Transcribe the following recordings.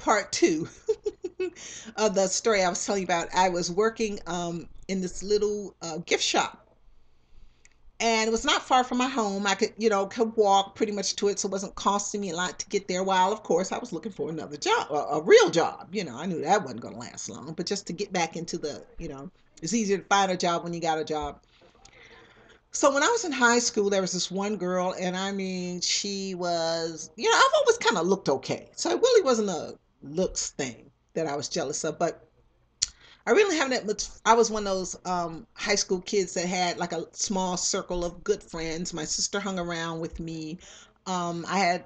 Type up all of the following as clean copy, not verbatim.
part two of the story I was telling you about. I was working in this little gift shop, and it was not far from my home. I could, could walk pretty much to it, so it wasn't costing me a lot to get there. While, of course, I was looking for another job, a real job. I knew that wasn't going to last long, but just to get back into it's easier to find a job when you got a job. So when I was in high school, there was this one girl, and I mean, she was, I've always kind of looked okay. So it really wasn't a looks thing that I was jealous of, but I really haven't that much. I was one of those high school kids that had like a small circle of good friends. My sister hung around with me. I had,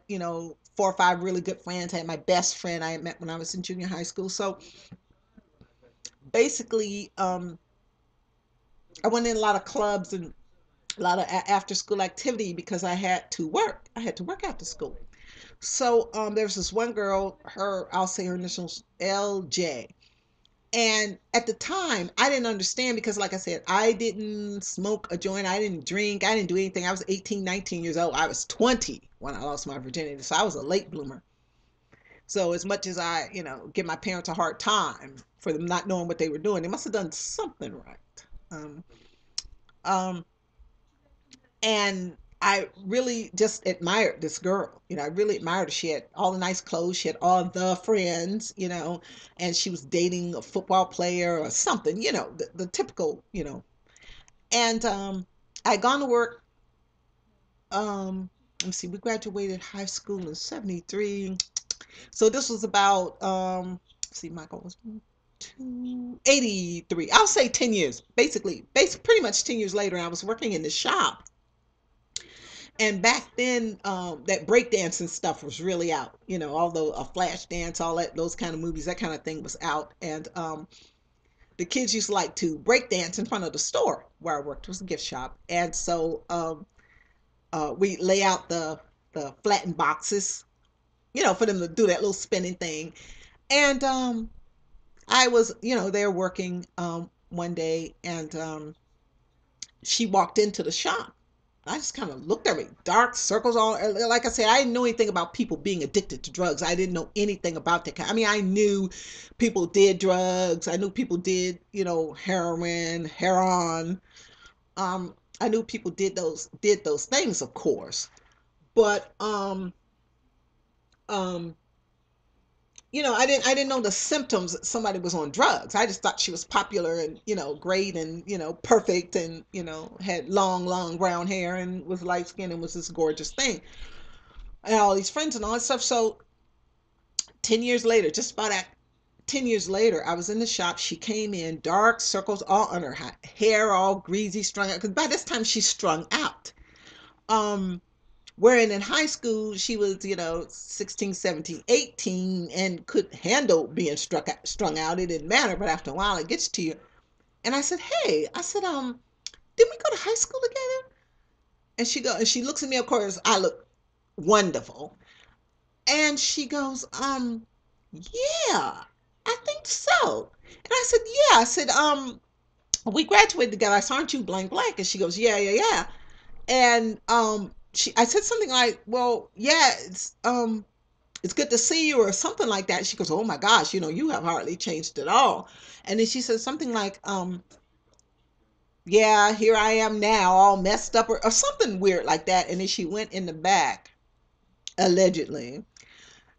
four or five really good friends. I had my best friend I had met when I was in junior high school. So basically, I went in a lot of clubs and a lot of after school activity because I had to work. I had to work after school. So there was this one girl, I'll say her initials LJ. And at the time, I didn't understand because, like I said, I didn't smoke a joint. I didn't drink. I didn't do anything. I was 18, 19 years old. I was 20 when I lost my virginity. So I was a late bloomer. So as much as I, give my parents a hard time for them not knowing what they were doing, they must have done something right. Um, um, and I really just admired this girl. I really admired her. She had all the nice clothes. She had all the friends, and she was dating a football player or something, the typical, And I gone to work. Let me see, we graduated high school in 73. So this was about, see, Michael was 83. I'll say 10 years, basically, pretty much 10 years later. I was working in the shop. And back then, that breakdancing stuff was really out. Although a flash dance, all that, those kind of movies, that kind of thing was out. And the kids used to like to break dance in front of the store where I worked. It was a gift shop. And so we lay out the flattened boxes, for them to do that little spinning thing. And I was, there working one day, and she walked into the shop. I just kind of looked at me, dark circles all. Like I said, I didn't know anything about people being addicted to drugs. I didn't know anything about that. I mean, I knew people did drugs. I knew people did, heroin, heroin. I knew people did those things, of course. But um, I didn't know the symptoms that somebody was on drugs. I just thought she was popular and, great and, perfect and, had long, long brown hair and was light skinned and was this gorgeous thing. And all these friends and all that stuff. So 10 years later, just about at 10 years later, I was in the shop. She came in, dark circles all on her hair, all greasy, strung out. Because by this time she's strung out. Um, Wherein in high school, she was, 16, 17, 18 and could handle being strung out. It didn't matter, but after a while it gets to you. And I said, hey, didn't we go to high school together? And she looks at me, of course, I look wonderful. And she goes, yeah, I think so. And I said, yeah. I said, we graduated together. I said, aren't you blank blank? And she goes, yeah, yeah, yeah. And I said something like, well, yeah, it's good to see you or something like that. She goes, oh my gosh, you have hardly changed at all. And then she said something like, yeah, here I am now, all messed up or something weird like that. And then she went in the back, allegedly,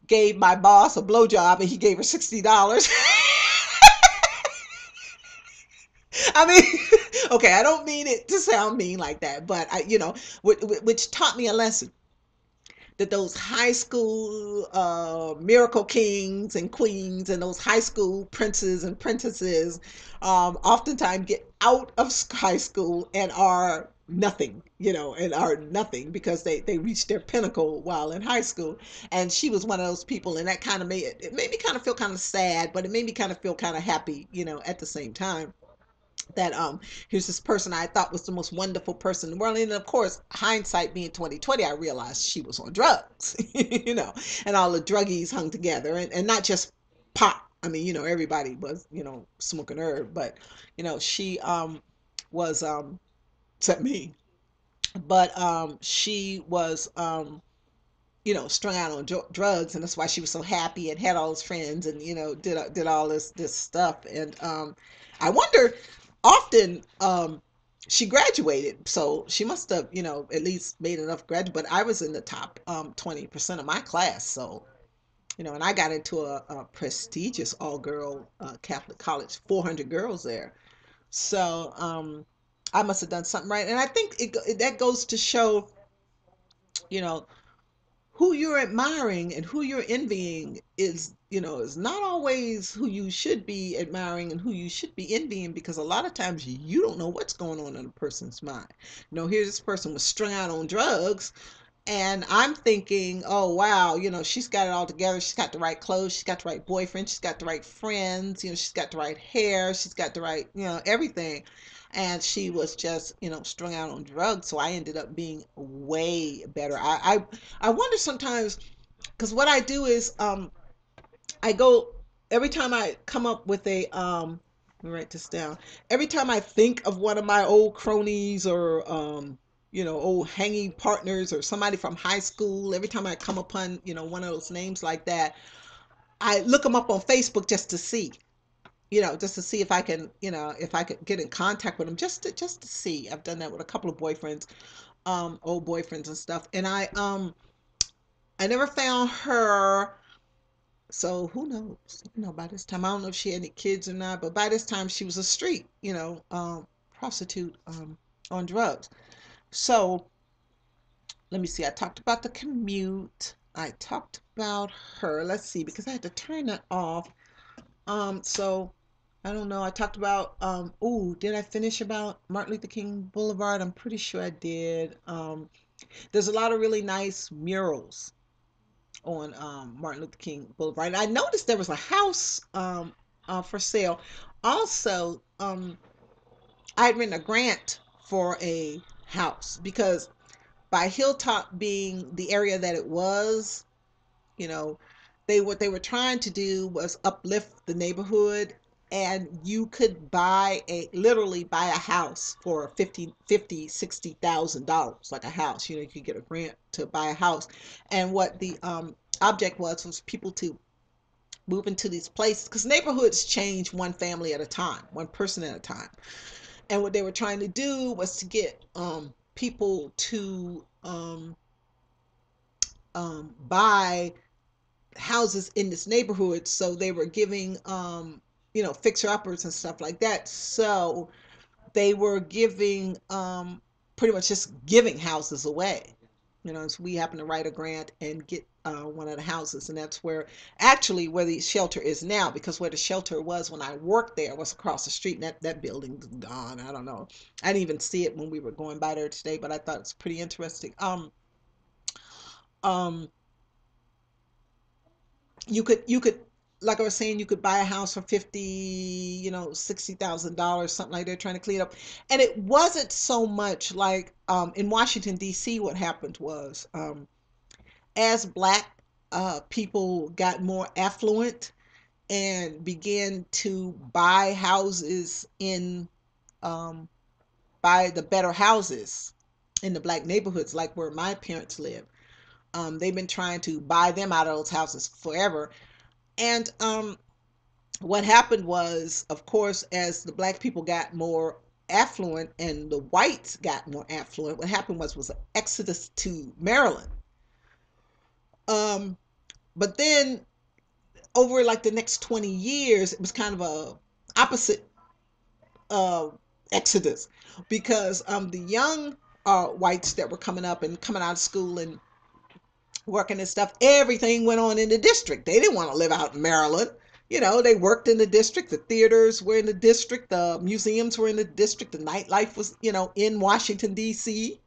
gave my boss a blowjob, and he gave her $60. I mean, okay, I don't mean it to sound mean like that, but which taught me a lesson that those high school miracle kings and queens and those high school princes and princesses oftentimes get out of high school and are nothing, and are nothing because they reached their pinnacle while in high school. And she was one of those people, and that kind of made me kind of feel kind of sad, but it made me kind of feel kind of happy, at the same time, that here's this person I thought was the most wonderful person in the world. And of course, hindsight being 2020, I realized she was on drugs, and all the druggies hung together, and not just pot. I mean, everybody was, smoking herb, but she was except me, but she was strung out on drugs, and that's why she was so happy and had all those friends, and did all this stuff. And I wonder, often she graduated, so she must have at least made enough graduate. But I was in the top 20% of my class, so and I got into a prestigious all-girl Catholic college, 400 girls there. So I must have done something right, and I think that goes to show, you know who you're admiring and who you're envying is not always who you should be admiring and who you should be envying, because a lot of times you don't know what's going on in a person's mind. Here this person was strung out on drugs, and I'm thinking, oh wow, she's got it all together. She's got the right clothes, she's got the right boyfriend, she's got the right friends, she's got the right hair, she's got the right, everything. And she was just, strung out on drugs. So I ended up being way better. I wonder sometimes, because what I do is I go every time I come up with a let me write this down. Every time I think of one of my old cronies, or old hanging partners, or somebody from high school, every time I come upon, one of those names like that, I look them up on Facebook just to see. Just to see if I can, if I could get in contact with them, just to see. I've done that with a couple of boyfriends, old boyfriends and stuff. And I never found her. So who knows? By this time, I don't know if she had any kids or not, but by this time she was a street, prostitute, on drugs. So let me see. I talked about the commute. I talked about her. Let's see, because I had to turn that off. So I don't know. I talked about ooh, did I finish about Martin Luther King Boulevard? I'm pretty sure I did. There's a lot of really nice murals on Martin Luther King Boulevard. I noticed there was a house for sale. Also, I had written a grant for a house, because by Hilltop being the area that it was, you know, what they were trying to do was uplift the neighborhood, and you could literally buy a house for 60,000 dollars, like a house. You could get a grant to buy a house. And what the object was people to move into these places, because neighborhoods change one family at a time, one person at a time. And what they were trying to do was to get people to buy houses in this neighborhood. So they were giving fixer uppers and stuff like that. So they were giving pretty much just giving houses away. So we happened to write a grant and get one of the houses, and that's where the shelter is now, because where the shelter was when I worked there was across the street, and that building's gone. I don't know. I didn't even see it when we were going by there today, but I thought it's pretty interesting. Um, you could, like I was saying, you could buy a house for 60,000 dollars, something like that, trying to clean up. And it wasn't so much like in Washington D.C. What happened was, as black people got more affluent and began to buy houses um, buy the better houses in the black neighborhoods, like where my parents live. They've been trying to buy them out of those houses forever. And what happened was, of course, as the black people got more affluent and the whites got more affluent, what happened was an exodus to Maryland. Um, but then over like the next 20 years, it was kind of a opposite uh, exodus, because the young whites that were coming up and coming out of school and working and stuff, everything went on in the district. They didn't want to live out in Maryland. They worked in the district. The theaters were in the district. The museums were in the district. The nightlife was, in Washington, D.C.,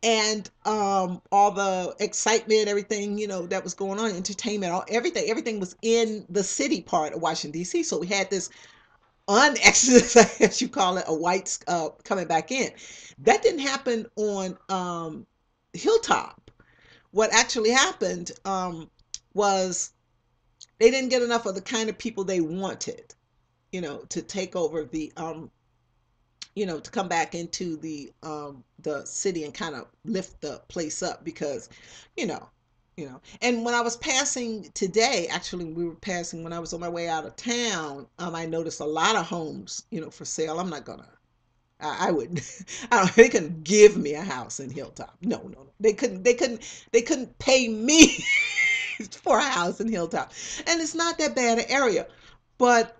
and all the excitement, everything, that was going on, entertainment, everything was in the city part of Washington, D.C. So we had this unexodus, as you call it, a whites coming back in. That didn't happen on Hilltop. What actually happened was they didn't get enough of the kind of people they wanted, to take over to come back into the city and kind of lift the place up, because, you know, And when I was passing today, actually, we were passing when I was on my way out of town. I noticed a lot of homes, for sale. I'm not gonna. I wouldn't. I don't. They couldn't give me a house in Hilltop. No, no, no. They couldn't. They couldn't. They couldn't pay me for a house in Hilltop, and it's not that bad an area, but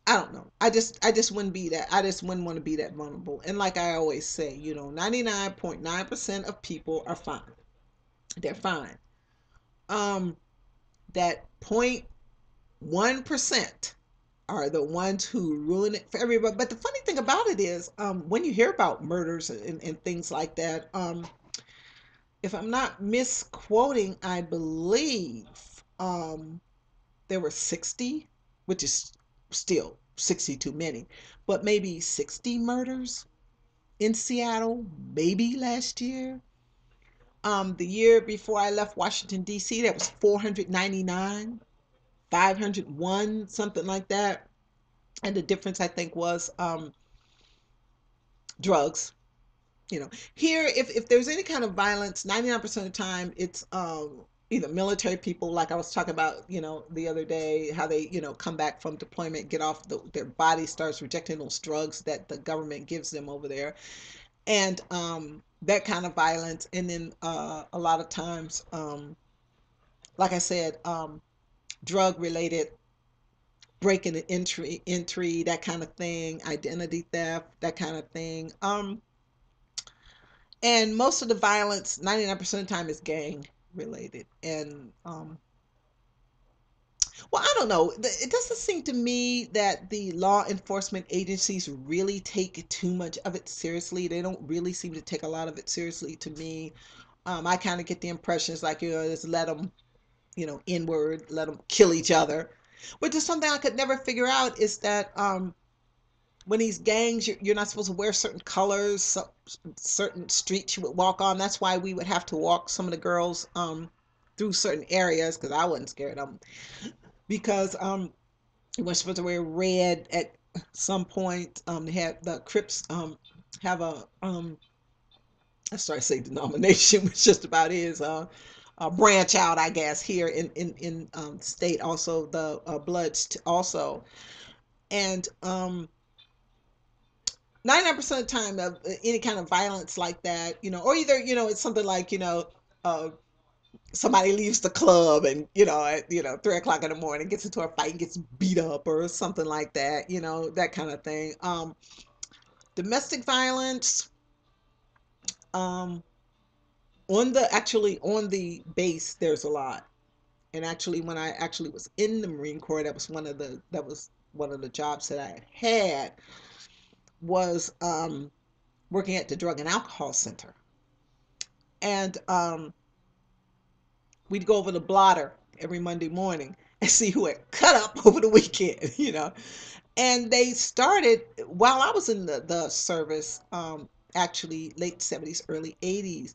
I don't know. I just wouldn't be that. I just wouldn't want to be that vulnerable. And like I always say, 99.9% of people are fine. They're fine. Um, that 0.1% are the ones who ruin it for everybody. But the funny thing about it is, when you hear about murders and things like that, if I'm not misquoting, I believe there were 60, which is still 60 too many, but maybe 60 murders in Seattle, maybe last year. The year before I left Washington, D.C., that was 499, 501, something like that. And the difference, I think, was drugs. Here, if there's any kind of violence, 99% of the time, it's either military people, like I was talking about, the other day, how they, come back from deployment, get off, their body starts rejecting those drugs that the government gives them over there. And that kind of violence. And then a lot of times, like I said, drug related, breaking and entry, that kind of thing, identity theft, that kind of thing. And most of the violence, 99% of the time, is gang related. And well, I don't know. It doesn't seem to me that the law enforcement agencies really take too much of it seriously. They don't really seem to take a lot of it seriously to me. I kind of get the impression it's like, just let them, inward, let them kill each other. Which is something I could never figure out, is that when these gangs, you're not supposed to wear certain colors, certain streets you would walk on. That's why we would have to walk some of the girls through certain areas, because I wasn't scared of them, because we weren't supposed to wear red at some point. They had the Crips have I started to say denomination, which just about is a branch out, I guess, here in state. Also the Bloods also. And 99% of the time, of any kind of violence like that, or either, it's something like, uh, somebody leaves the club and, at, 3 o'clock in the morning, gets into a fight and gets beat up or something like that, that kind of thing. Domestic violence, um, on the base, there's a lot. And actually, when I actually was in the Marine Corps, that was one of the jobs that I had, was working at the Drug and Alcohol Center. And we'd go over the blotter every Monday morning and see who had cut up over the weekend, And they started while I was in the service, actually late 70s, early 80s,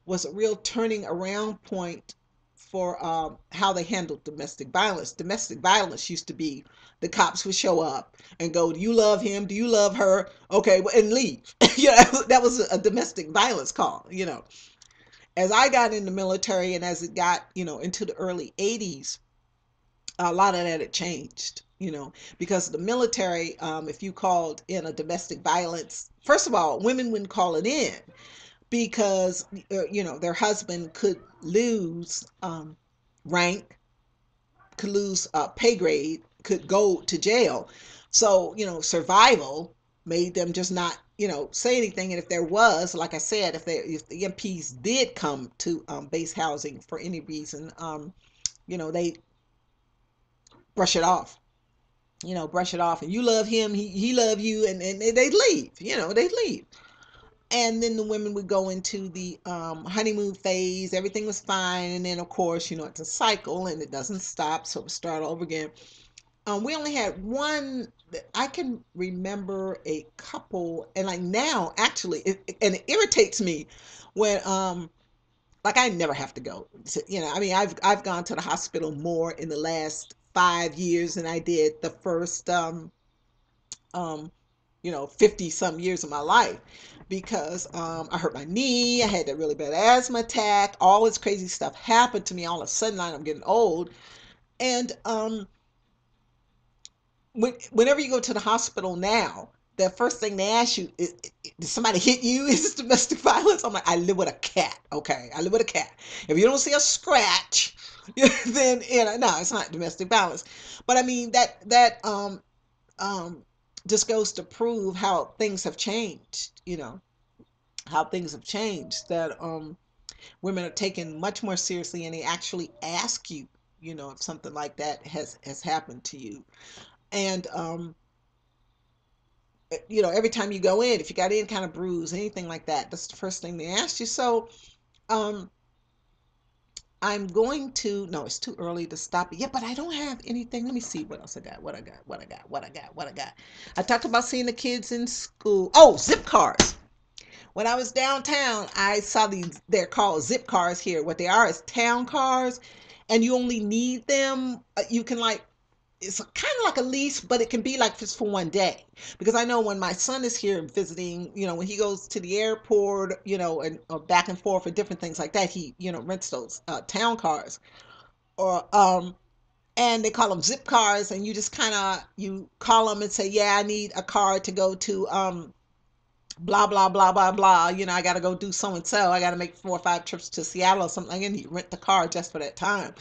was a real turning around point for how they handled domestic violence. Domestic violence used to be the cops would show up and go, "Do you love him? Do you love her? Okay, and leave." That was a domestic violence call. As I got in the military and as it got, into the early 80s, a lot of that had changed, because the military, if you called in a domestic violence, first of all, women wouldn't call it in because, their husband could lose rank, could lose pay grade, could go to jail. So, survival made them just not, say anything. And if there was, like I said, if the MPs did come to base housing for any reason, they brush it off. Brush it off. And you love him, he love you, and they leave. They leave. And then the women would go into the honeymoon phase. Everything was fine, and then of course, it's a cycle and it doesn't stop, so we start all over again. We only had one. I can remember a couple, and like now, actually, and it irritates me when like I never have to go. I mean, I've gone to the hospital more in the last 5 years than I did the first um 50 some years of my life because I hurt my knee. I had that really bad asthma attack. All this crazy stuff happened to me. All of a sudden, I'm getting old. And whenever you go to the hospital now, the first thing they ask you is, did somebody hit you? Is this domestic violence? I'm like, I live with a cat. Okay, I live with a cat. If you don't see a scratch, then no, it's not domestic violence. But I mean that just goes to prove how things have changed. How things have changed. That women are taken much more seriously, and they actually ask you, if something like that has happened to you. And every time you go in, if you got any kind of bruise, anything like that, that's the first thing they ask you. So, um, I'm going to, no, it's too early to stop it. Yeah, but I don't have anything. Let me see what else I got. What I got, what I got, what I got, what I got. I talked about seeing the kids in school. Oh, zip cars. When I was downtown, I saw these, they're called zip cars here. What they are is town cars, and you only need them. You can like it's kind of like a lease, but it can be like just for one day. Because I know when my son is here visiting, when he goes to the airport, and or back and forth for different things like that, he, rents those town cars, or and they call them zip cars, and you just kind of you call them and say, yeah, I need a car to go to blah blah blah blah blah. I got to go do so and so. I got to make 4 or 5 trips to Seattle or something, and you rent the car just for that time.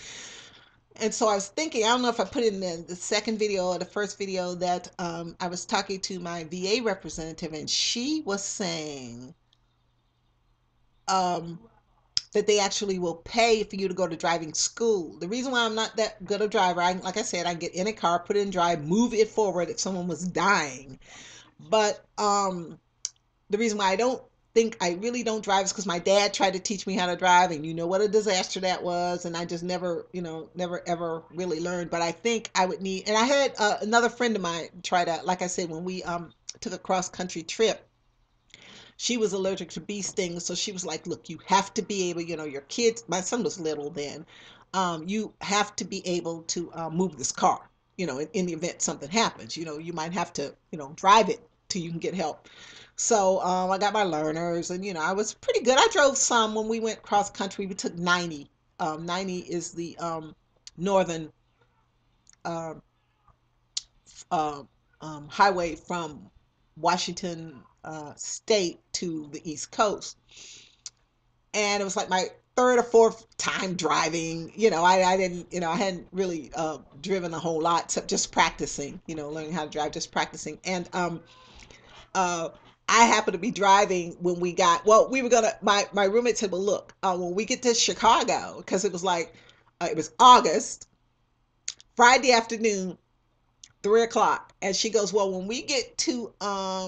And so I was thinking, I don't know if I put it in the second video or the first video, that I was talking to my VA representative, and she was saying um, that they actually will pay for you to go to driving school. The reason why I'm not that good a driver, like I said, I can get in a car, put it in drive, move it forward if someone was dying. But the reason why I don't think I really don't drive is because my dad tried to teach me how to drive, and you know what a disaster that was, and I just never, never ever really learned. But I think I would need, and I had another friend of mine try to, like I said, when we took a cross country trip, she was allergic to bee stings, so she was like, look, you have to be able, your kids, my son was little then, you have to be able to move this car, in the event something happens, you might have to, drive it till you can get help. So I got my learners, and I was pretty good. I drove some when we went cross country. We took 90. 90 is the northern uh, uh, highway from Washington State to the East Coast, and it was like my third or fourth time driving. I didn't, I hadn't really driven a whole lot, except just practicing. Learning how to drive, just practicing, and uh, I happened to be driving when we got, well, we were gonna, my roommate said, well, look, when we get to Chicago, because it was like, it was August, Friday afternoon, 3 o'clock. And she goes, well, when we get to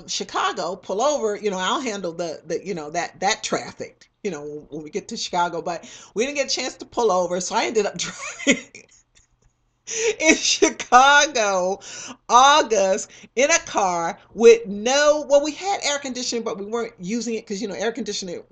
Chicago, pull over, I'll handle that traffic, when we get to Chicago. But we didn't get a chance to pull over. So I ended up driving in Chicago, August, in a car with no, well, we had air conditioning, but we weren't using it because, air conditioning,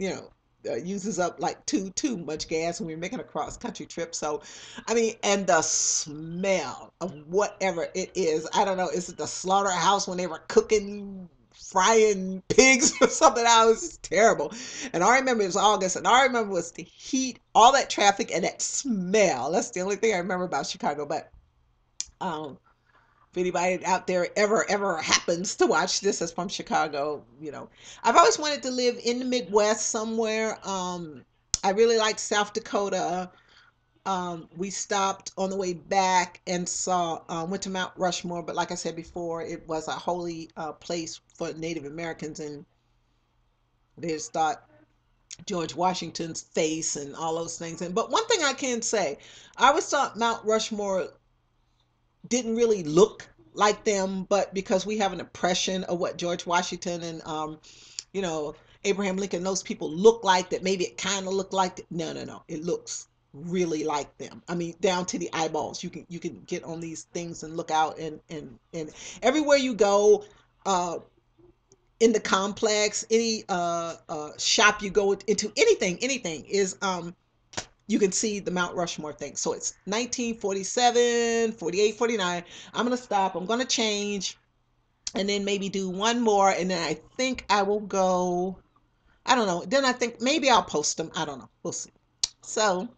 uses up like too much gas when we are making a cross country trip. So, I mean, and the smell of whatever it is, I don't know, is it the slaughterhouse when they were cooking, frying pigs or something? I was just terrible. And I remember it was August, and I remember was the heat, all that traffic, and that smell. That's the only thing I remember about Chicago. But um, if anybody out there ever happens to watch this is from Chicago, I've always wanted to live in the Midwest somewhere. I really like South Dakota. We stopped on the way back and saw, went to Mount Rushmore, but like I said before, it was a holy place for Native Americans, and they just thought George Washington's face and all those things. And but one thing I can say, I always thought Mount Rushmore didn't really look like them, but because we have an impression of what George Washington and you know, Abraham Lincoln, those people look like, that maybe it kind of looked like no, no, no. It looks really like them. I mean, down to the eyeballs. You can get on these things and look out, and everywhere you go, uh in the complex, any shop you go into, anything is you can see the Mount Rushmore thing. So it's 1947, 48, 49. I'm going to stop. I'm going to change. and then maybe do one more, and then I think I will go. I don't know. Then I think maybe I'll post them. I don't know. We'll see. So